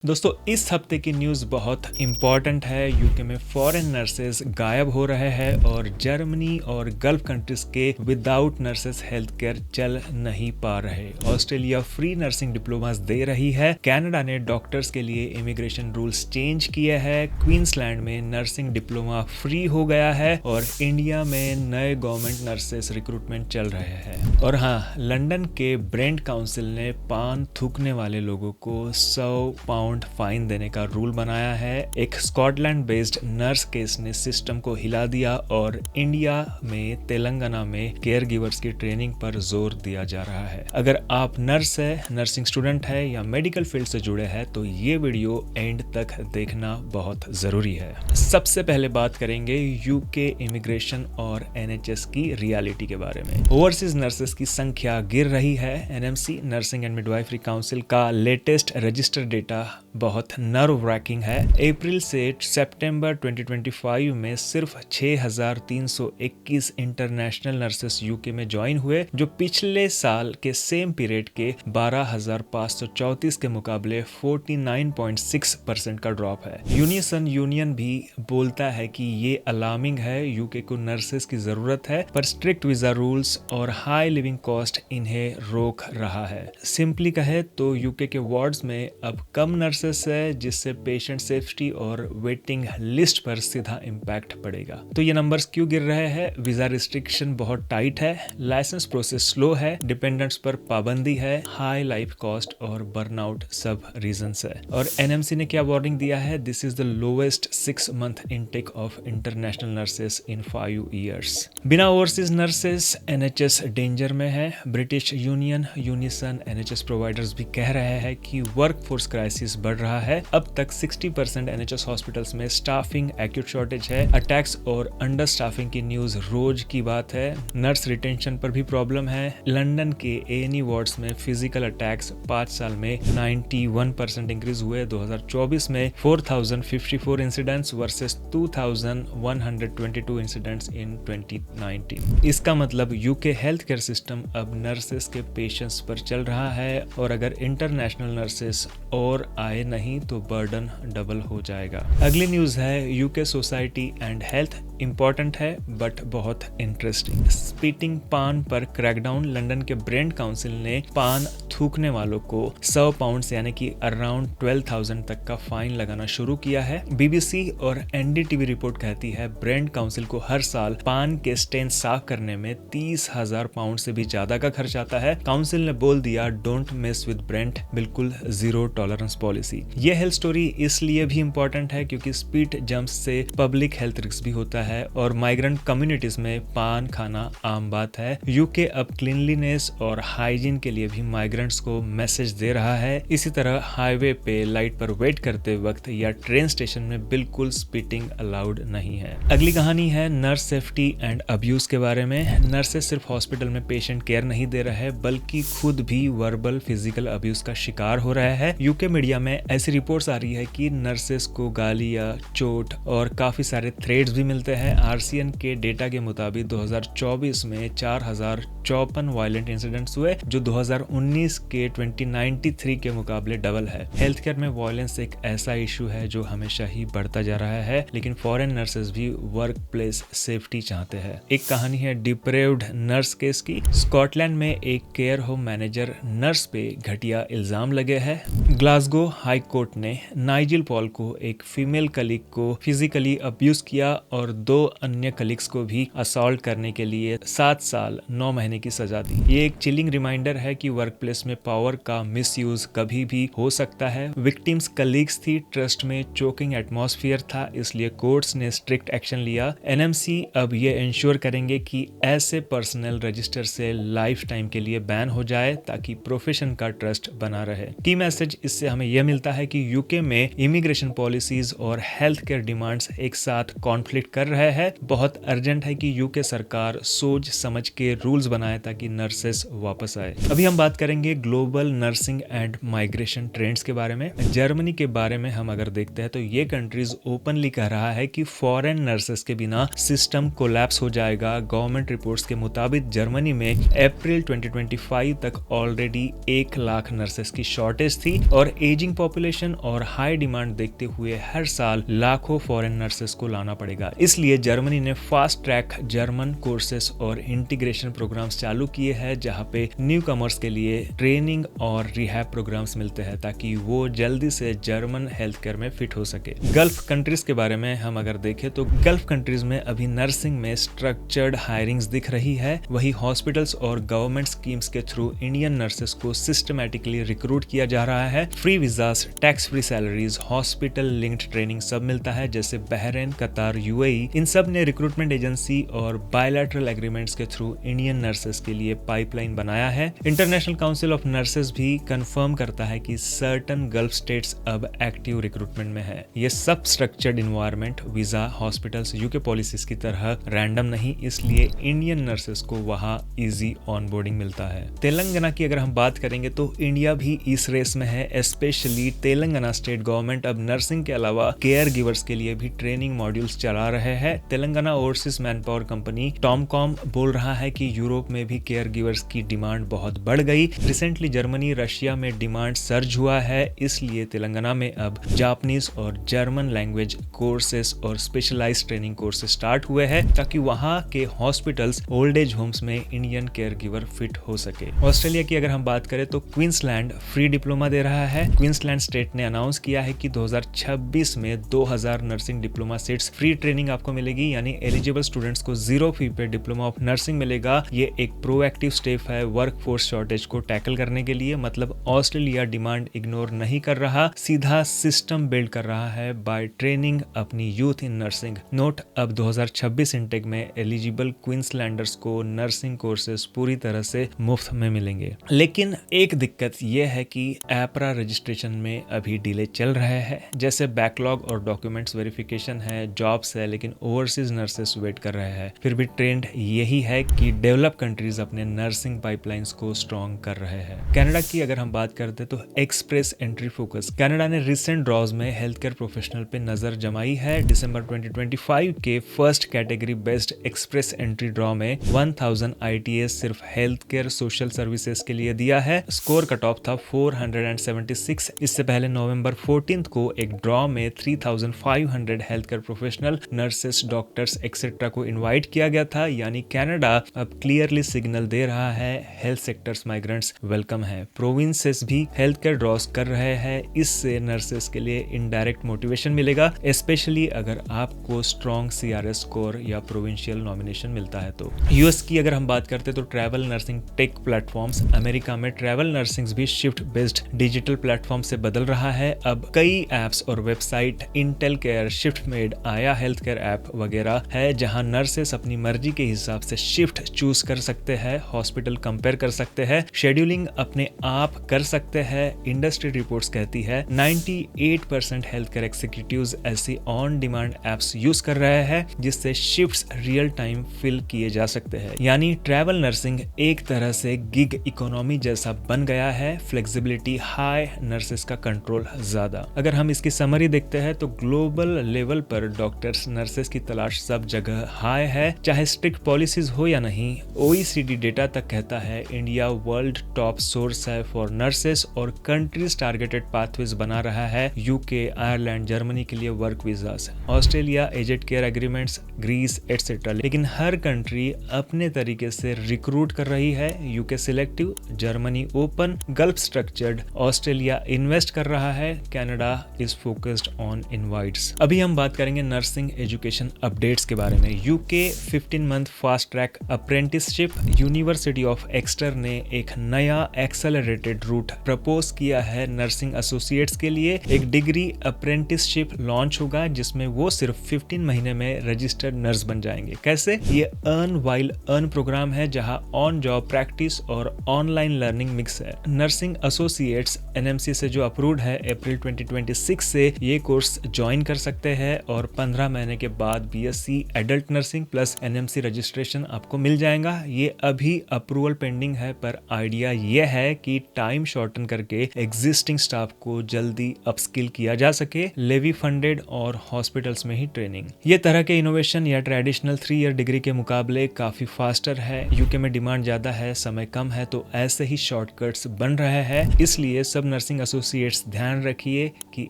दोस्तों इस हफ्ते की न्यूज़ बहुत इम्पॉर्टेंट है। यूके में फॉरेन नर्सेस गायब हो रहे हैं और जर्मनी और गल्फ कंट्रीज के विदाउट नर्सेस हेल्थ केयर चल नहीं पा रहे। ऑस्ट्रेलिया फ्री नर्सिंग डिप्लोमास दे रही है। कनाडा ने डॉक्टर्स के लिए इमिग्रेशन रूल्स चेंज किए हैं। क्वींसलैंड में नर्सिंग डिप्लोमा फ्री हो गया है और इंडिया में नए गवर्नमेंट नर्सेस रिक्रूटमेंट चल रहे हैं। और हाँ, लंदन के ब्रेंट काउंसिल ने पान थूकने वाले लोगों को 100 पाउंड फाइन देने का रूल बनाया है। एक स्कॉटलैंड बेस्ड नर्स केस ने सिस्टम को हिला दिया और इंडिया में तेलंगाना में केयर गिवर्स की ट्रेनिंग पर जोर दिया जा रहा है। अगर आप नर्स है, नर्सिंग स्टूडेंट है या मेडिकल फील्ड से जुड़े हैं तो ये वीडियो एंड तक देखना बहुत जरूरी है। सबसे पहले बात करेंगे यूके इमिग्रेशन और एनएचएस की रियलिटी के बारे में। ओवरसीज नर्सेस की संख्या गिर रही है। NMC nursing and midwifery council का लेटेस्ट रजिस्टर डेटा बहुत नर्व रैकिंग है। अप्रैल से सितंबर 2025 में सिर्फ 6,321 इंटरनेशनल नर्सेस यूके में ज्वाइन हुए, जो पिछले साल के सेम पीरियड के 12,534 के मुकाबले 49.6% का ड्रॉप है। यूनिसन यूनियन भी बोलता है कि ये अलार्मिंग है। यूके को नर्सेस की जरूरत है पर स्ट्रिक्ट वीजा रूल्स और हाई लिविंग कॉस्ट इन्हें रोक रहा है। सिंपली कहे तो यूके के वार्ड्स में अब कम नर्सेस है, जिससे पेशेंट सेफ्टी और वेटिंग लिस्ट पर सीधा इम्पैक्ट पड़ेगा। तो ये नंबर्स क्यों गिर रहे हैं? वीजा रिस्ट्रिक्शन बहुत टाइट है, लाइसेंस प्रोसेस स्लो है, डिपेंडेंट्स पर पाबंदी है, हाई लाइफ कॉस्ट और बर्नआउट सब रीजंस है। और एनएमसी ने क्या वार्निंग दिया है? This is the lowest 6 month intake of international nurses in 5 years। बिना ओवरसीज नर्सेस एनएचएस डेंजर में है। British union, unison, NHS providers भी कह रहे हैं कि वर्कफोर्स क्राइसिस बढ़ रहा है। अब तक 60% एनएचएस हॉस्पिटल्स में स्टाफिंग एक्यूट शॉर्टेज है। अटैक्स और अंडर स्टाफिंग की न्यूज रोज की बात है। नर्स रिटेंशन पर भी प्रॉब्लम है। लंदन के एएनई वार्ड्स में फिजिकल अटैक्स 5 साल में 91% इंक्रीज हुए। 2024 में 4,054 इंसिडेंट्स वर्सेस 2,122 इंसिडेंट्स इन 2019। इसका मतलब यूके हेल्थ केयर सिस्टम अब नर्सेस के पेशेंट्स पर चल रहा है और अगर इंटरनेशनल नर्सेस और आए नहीं तो बर्डन डबल हो जाएगा। अगली न्यूज है UK society and health. Important है बट बहुत इंटरेस्टिंग। स्पीटिंग पान पर क्रैकडाउन। लंदन के ब्रेंट काउंसिल ने पान थूकने वालों को 100 पाउंड यानी कि अराउंड 12,000 तक का फाइन लगाना शुरू किया है। बीबीसी और एनडीटीवी रिपोर्ट कहती है ब्रेंट काउंसिल को हर साल पान के स्टेन साफ करने में 30,000 पाउंड से भी ज्यादा का खर्च आता है। काउंसिल ने बोल दिया डोंट मेस विद ब्रेंट, बिल्कुल जीरो टॉलरेंस पॉलिसी। ये हेल्थ स्टोरी इसलिए भी इंपॉर्टेंट है क्योंकि स्पीड जंप्स से पब्लिक हेल्थ रिस्क भी होता है और माइग्रेंट कम्युनिटीज में पान खाना आम बात है। यूके अब क्लीनलीनेस और हाइजीन के लिए भी माइग्रेंट्स को मैसेज दे रहा है। इसी तरह हाईवे पे लाइट पर वेट करते वक्त या ट्रेन स्टेशन में बिल्कुल स्पीटिंग अलाउड नहीं है। अगली कहानी है नर्स सेफ्टी एंड अब्यूज के बारे में। नर्सेस सिर्फ हॉस्पिटल में पेशेंट केयर नहीं दे रहे हैं बल्कि खुद भी वर्बल फिजिकल अब्यूज का शिकार हो रहा है। यूके मीडिया में ऐसी रिपोर्ट्स आ रही है कि नर्सेस को गालियां, चोट और काफी सारे थ्रेड्स भी मिलते हैं। आरसीएन के डेटा के मुताबिक 2024 में 4,054 वायलेंट इंसिडेंट्स हुए, जो 2019 के 2093 के मुकाबले डबल है। हेल्थ केयर में वायलेंस एक ऐसा इशू है जो हमेशा ही बढ़ता जा रहा है, लेकिन फॉरेन नर्सेस भी वर्क प्लेस सेफ्टी चाहते हैं। एक कहानी है डिप्रेव्ड नर्स केस की। स्कॉटलैंड में एक केयर होम मैनेजर नर्स पे घटिया इल्जाम लगे हैं। ग्लासगो हाई कोर्ट ने नाइजिल पॉल को, एक फीमेल कलीग को फिजिकली अब्यूज किया और 2 अन्य कलीग्स को भी असॉल्ट करने के लिए 7 साल 9 महीने की सजा दी। ये एक चिलिंग रिमाइंडर है कि वर्कप्लेस में पावर का मिसयूज कभी भी हो सकता है। विक्टिम्स कलीग्स थी, ट्रस्ट में चोकिंग एटमॉस्फेयर था, इसलिए कोर्ट्स ने स्ट्रिक्ट एक्शन लिया। एनएमसी अब ये इंश्योर करेंगे कि ऐसे पर्सनल रजिस्टर से लाइफ टाइम के लिए बैन हो जाए ताकि प्रोफेशन का ट्रस्ट बना रहे। की मैसेज इससे हमें यह मिलता है कि यूके में इमिग्रेशन पॉलिसीज और हेल्थ केयर डिमांड्स एक साथ कॉन्फ्लिक्ट कर रहे रहे हैं। बहुत अर्जेंट है कि यूके सरकार सोच समझ के रूल्स बनाए ताकि नर्सेस वापस आए। अभी हम बात करेंगे global nursing and migration trends के बारे में। जर्मनी के बारे में हम अगर देखते हैं तो ये कंट्रीज ओपनली कह रहा है कि फॉरेन नर्सेस के बिना सिस्टम कोलैप्स हो जाएगा। गवर्नमेंट रिपोर्ट्स के मुताबिक जर्मनी में अप्रैल 2025 तक ऑलरेडी 1 लाख नर्सेस की शॉर्टेज थी और एजिंग पॉपुलेशन और हाई डिमांड देखते हुए हर साल लाखों फॉरेन नर्सेस को लाना पड़ेगा। इसलिए जर्मनी ने फास्ट ट्रैक जर्मन कोर्सेस और इंटीग्रेशन प्रोग्राम्स चालू किए हैं, जहां पे न्यू कमर्स के लिए ट्रेनिंग और रिहैब प्रोग्राम्स मिलते हैं ताकि वो जल्दी से जर्मन हेल्थ केयर में फिट हो सके। गल्फ कंट्रीज के बारे में हम अगर देखें तो गल्फ कंट्रीज में अभी नर्सिंग में स्ट्रक्चर्ड हायरिंग्स दिख रही है। वही हॉस्पिटल्स और गवर्नमेंट स्कीम्स के थ्रू इंडियन नर्सेस को सिस्टमैटिकली रिक्रूट किया जा रहा है। Free visas, tax free salaries, hospital linked training सब मिलता है। जैसे बहरीन, कतार, यूएई, इन सब ने रिक्रूटमेंट एजेंसी और बायलैटरल एग्रीमेंट्स के थ्रू इंडियन नर्सेस के लिए पाइपलाइन बनाया है। इंटरनेशनल काउंसिल ऑफ नर्सेस भी कंफर्म करता है कि सर्टन गल्फ स्टेट्स अब एक्टिव रिक्रूटमेंट में है। ये सब structured environment, visa, hospitals UK policies की तरह रैंडम नहीं, इसलिए इंडियन नर्सेस को वहां इजी ऑनबोर्डिंग मिलता है। तेलंगाना की अगर हम बात करेंगे तो इंडिया भी इस रेस में है। स्पेशली तेलंगाना स्टेट गवर्नमेंट अब नर्सिंग के अलावा केयर गिवर्स के लिए भी ट्रेनिंग मॉड्यूल्स चला रहे हैं। Telangana overseas manpower company TOMCOM बोल रहा है कि यूरोप में भी केयर गिवर्स की डिमांड बहुत बढ़ गई। रिसेंटली जर्मनी, रशिया में डिमांड सर्ज हुआ है, इसलिए तेलंगाना में अब जापानीज और जर्मन लैंग्वेज कोर्सेस और स्पेशलाइज्ड ट्रेनिंग कोर्सेस स्टार्ट हुए हैं ताकि वहां के हॉस्पिटल्स, ओल्ड एज होम्स में इंडियन केयर गिवर फिट हो सके। ऑस्ट्रेलिया की अगर हम बात करें तो क्वींसलैंड फ्री डिप्लोमा दे रहा है। क्वींसलैंड स्टेट ने अनाउंस किया है कि 2026 में 2000 nursing diploma seats free training आपको मिलेगी, यानी एलिजिबल स्टूडेंट्स को 0 फी पे डिप्लोमा ऑफ नर्सिंग मिलेगा। ये एक प्रोएक्टिव स्टेप है वर्कफोर्स शॉर्टेज को टैकल करने के लिए। मतलब ऑस्ट्रेलिया डिमांड इग्नोर नहीं कर रहा, सीधा सिस्टम बिल्ड कर रहा है बाय ट्रेनिंग अपनी यूथ इन नर्सिंग। नोट, अब 2026 इंटेक में एलिजिबल क्वींसलैंडर्स को नर्सिंग कोर्सेज पूरी तरह से मुफ्त में मिलेंगे। लेकिन एक दिक्कत यह है कि एपरा रजिस्ट्रेशन में अभी डिले चल रहे हैं। जैसे बैकलॉग और डॉक्यूमेंट्स वेरिफिकेशन है, जॉब्स है, लेकिन ओवरसीज नर्सेस वेट कर रहे हैं। फिर भी ट्रेंड यही है कि डेवलप कंट्रीज अपने नर्सिंग पाइपलाइंस को स्ट्रॉन्ग कर रहे हैं। कनाडा की अगर हम बात करते तो एक्सप्रेस एंट्री फोकस। कनाडा ने रिसेंट ड्रॉज में हेल्थ केयर प्रोफेशनल पे नजर जमाई है। दिसंबर 2025 के first category based express entry draw में 1000 ITS सिर्फ हेल्थ केयर सोशल सर्विसेज के लिए दिया है। स्कोर कट ऑफ था 476। इससे पहले नवंबर 14 को एक ड्रॉ में 3500 health care professional, nurses, doctors etcetera को इनवाइट किया गया था। यानी कनाडा अब क्लियरली सिग्नल दे रहा है हेल्थ सेक्टर्स माइग्रेंट्स वेलकम है। प्रोविंसेस भी हेल्थ केयर ड्रॉज कर रहे हैं। इससे नर्सेस के लिए इनडायरेक्ट मोटिवेशन मिलेगा, स्पेशली अगर आपको स्ट्रॉन्ग CRS स्कोर या प्रोविंशियल नॉमिनेशन मिलता है तो। यूएस की अगर हम बात करते तो travel nursing tech platforms. America में ट्रैवल नर्सिंग भी शिफ्ट बेस्ड डिजिटल प्लेटफॉर्म से बदल रहा है। अब कई एप्स और website, Intel care, shift med, Aya health care app वगैरह है, जहां नर्सेस अपनी मर्जी के हिसाब से शिफ्ट चूज कर सकते हैं, हॉस्पिटल कंपेयर कर सकते हैं, शेड्यूलिंग अपने आप कर सकते हैं। इंडस्ट्री रिपोर्ट्स कहती है 98% हेल्थ केयर एग्जीक्यूटिव्स ऐसी ऑन डिमांड एप्स यूज कर रहे हैं जिससे शिफ्ट्स रियल टाइम फिल किए जा सकते हैं। यानी ट्रैवल नर्सिंग एक तरह से गिग इकोनॉमी जैसा बन गया है। फ्लेक्सिबिलिटी हाई, नर्सेस का कंट्रोल ज्यादा। अगर हम इसकी समरी देखते हैं तो ग्लोबल लेवल पर डॉक्टर्स, नर्सेस की तलाश सब जगह हाई है, चाहे स्ट्रिक्ट पॉलिसीज हो या नहीं। OECD डेटा तक कहता है इंडिया वर्ल्ड टॉप सोर्स है फॉर नर्सेस और कंट्रीज टारगेटेड पाथवेज बना रहा है। यूके, आयरलैंड, जर्मनी के लिए work visas, Australia aged care agreements, Greece etcetera. लेकिन हर कंट्री अपने तरीके से रिक्रूट कर रही है। UK selective, Germany open, gulf structured, Australia invest कर रहा है, Canada is focused on invites. अभी हम बात करेंगे नर्सिंग एजुकेशन अपडेट्स के बारे में। UK 15 month fast track apprenticeship. University of Exter ने एक नया एक्सेलरेटेड रूट प्रपोज किया है नर्सिंग एसोसिएट्स के लिए। एक डिग्री अप्रेंटिसशिप लॉन्च होगा जिसमें वो सिर्फ 15 महीने में रजिस्टर्ड नर्स बन जाएंगे। कैसे? ये अर्न वाइल अर्न प्रोग्राम है जहां ऑन जॉब प्रैक्टिस और ऑनलाइन लर्निंग मिक्स है। नर्सिंग एसोसिएट्स NMC से जो अप्रूव्ड है, अप्रैल 2026 से ये कोर्स ज्वाइन कर सकते हैं और 15 महीने के बाद BSc adult nursing plus NMC registration आपको मिल जाएगा। ये अभी अप्रूवल पेंडिंग है, पर आइडिया ये है कि टाइम शॉर्टन करके एग्जिस्टिंग स्टाफ को जल्दी अपस्किल किया जा सके, लेवी फंडेड और हॉस्पिटल्स में ही ट्रेनिंग। ये तरह के इनोवेशन या ट्रेडिशनल 3 ईयर डिग्री के मुकाबले काफी फास्टर है। यूके में डिमांड ज्यादा है, समय कम है, तो ऐसे ही शॉर्टकट्स बन रहे हैं। इसलिए सब नर्सिंग एसोसिएट्स ध्यान रखिए कि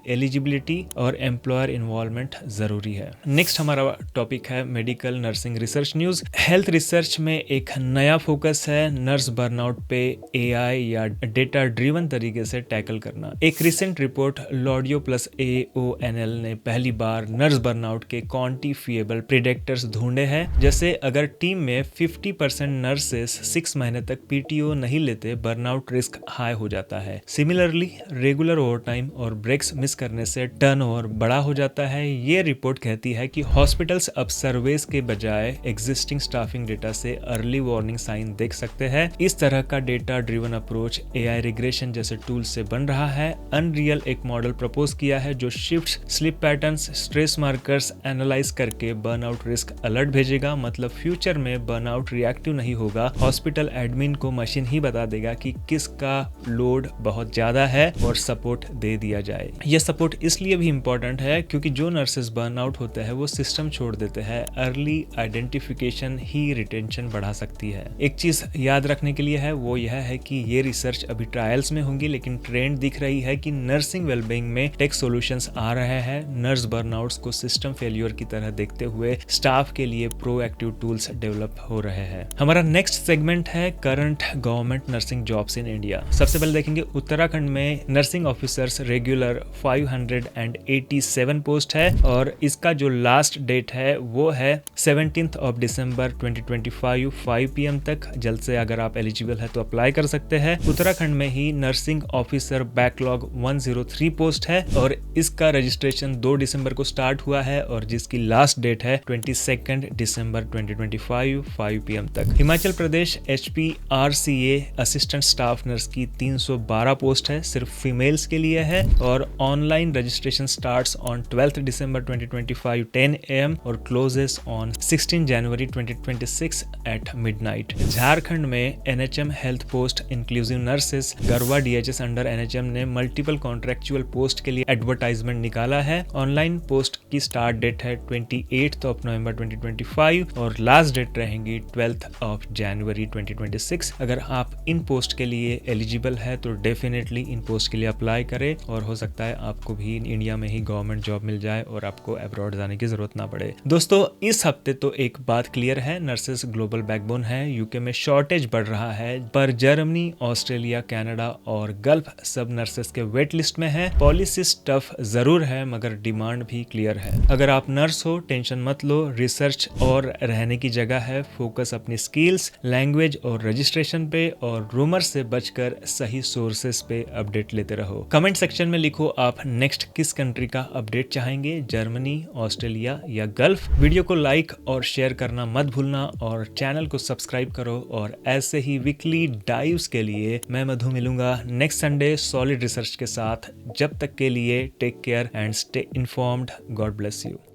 एलिजिबिलिटी और एम्प्लॉयर इन्वॉल्वमेंट जरूरी है। नेक्स्ट हमारा टॉपिक है medical nursing research news. Health research में एक नया फोकस है नर्स बर्नआउट पे एआई या डेटा ड्रिवन तरीके से टैकल करना। एक रिसेंट रिपोर्ट लॉडियो प्लस AONL ने पहली बार नर्स बर्नआउट के क्वांटिफिएबल प्रिडिक्टर्स ढूंढे हैं। जैसे अगर टीम में 50% नर्सेस 6 महीने तक PTO नहीं लेते, बर्नआउट रिस्क हाई हो जाता है। सिमिलरली रेगुलर ओवरटाइम और ब्रेक्स मिस करने से टर्नओवर बड़ा हो जाता है। ये रिपोर्ट कहती है कि हॉस्पिटल्स अब सर्वेस के बजाय एग्जिस्टिंग स्टाफिंग डेटा से अर्ली वार्निंग साइन देख सकते हैं। इस तरह का data driven approach AI regression जैसे टूल से बन रहा है। अनरियल एक मॉडल प्रपोज किया है जो shifts, sleep patterns, stress markers analyse करके बर्नआउट रिस्क अलर्ट भेजेगा। मतलब फ्यूचर में बर्नआउट रिएक्टिव नहीं होगा, हॉस्पिटल एडमिन को मशीन ही बता देगा कि किसका लोड बहुत ज्यादा है और सपोर्ट दे दिया जाए। यह सपोर्ट इसलिए भी इंपॉर्टेंट है क्योंकि जो नर्सेस बर्नआउट होते हैं वो सिस्टम छोड़ देते हैं। अर्ली आइडेंटिफिकेशन ही रिटेंशन बढ़ा सकती है। एक चीज याद रखने के लिए है, वो यह है कि ये रिसर्च अभी ट्रायल्स में होंगी, लेकिन ट्रेंड दिख रही है कि नर्सिंग वेलबींग में टेक सॉल्यूशंस आ रहे हैं। नर्स बर्नआउट्स को सिस्टम फेलियर की तरह देखते हुए स्टाफ के लिए प्रोएक्टिव टूल्स डेवलप हो रहे हैं। हमारा नेक्स्ट सेगमेंट है current government nursing jobs in India. सबसे पहले देखेंगे उत्तराखंड में नर्सिंग ऑफिसर्स रेगुलर 587 पोस्ट है और इसका जो लास्ट डेट है वो है 17 दिसंबर 2025 5 PM तक। जल्द से अगर आप एलिजिबल है तो अप्लाई कर सकते हैं। उत्तराखंड में ही नर्सिंग ऑफिसर बैकलॉग 103 पोस्ट है और इसका रजिस्ट्रेशन 2 दिसंबर को स्टार्ट हुआ है और जिसकी लास्ट डेट है 22 दिसंबर 2025 5 PM तक। Himachal Pradesh HPRCA assistant staff nurse की 312 पोस्ट है, सिर्फ फीमेल्स के लिए है और online registration starts on 12 December 2025 10 AM और closes on 16 January 2026 at midnight. Jharkhand में NHM health post inclusive nurses Garhwa DHS under NHM ने मल्टीपल कॉन्ट्रेक्चुअल पोस्ट के लिए एडवर्टाइजमेंट निकाला है। ऑनलाइन पोस्ट की स्टार्ट डेट है 28 नवंबर 2025 और लास्ट डेट रहेंगी 12 जनवरी 2026। अगर आप इन पोस्ट के लिए एलिजिबल है तो डेफिनेटली इन पोस्ट के लिए अप्लाई करें और हो सकता है आपको भी इंडिया में ही गवर्नमेंट जॉब मिल जाए और आपको अब्रॉड जाने की जरूरत ना पड़े। दोस्तों इस हफ्ते तो एक बात क्लियर है, नर्सेस ग्लोबल बैकबोन है। यूके में शॉर्टेज बढ़ रहा है, पर जर्मनी, ऑस्ट्रेलिया, कनाडा और गल्फ सब नर्सेस के वेट लिस्ट में है। पॉलिसीज टफ जरूर है मगर डिमांड भी क्लियर है। अगर आप नर्स हो टेंशन मत लो, रिसर्च और रहने की जगह है। फोकस अपनी स्किल्स, लैंग्वेज और रजिस्ट्रेशन पे और रूमर से बचकर सही सोर्सेस पे अपडेट लेते रहो। कमेंट सेक्शन में लिखो आप नेक्स्ट किस कंट्री का अपडेट चाहेंगे, जर्मनी, ऑस्ट्रेलिया या गल्फ। वीडियो को लाइक और शेयर करना मत भूलना और चैनल को सब्सक्राइब करो। और ऐसे ही वीकली डाइव्स के लिए मैं मधु मिलूंगा नेक्स्ट संडे सॉलिड रिसर्च के साथ। जब तक के लिए take care and stay informed. God bless you.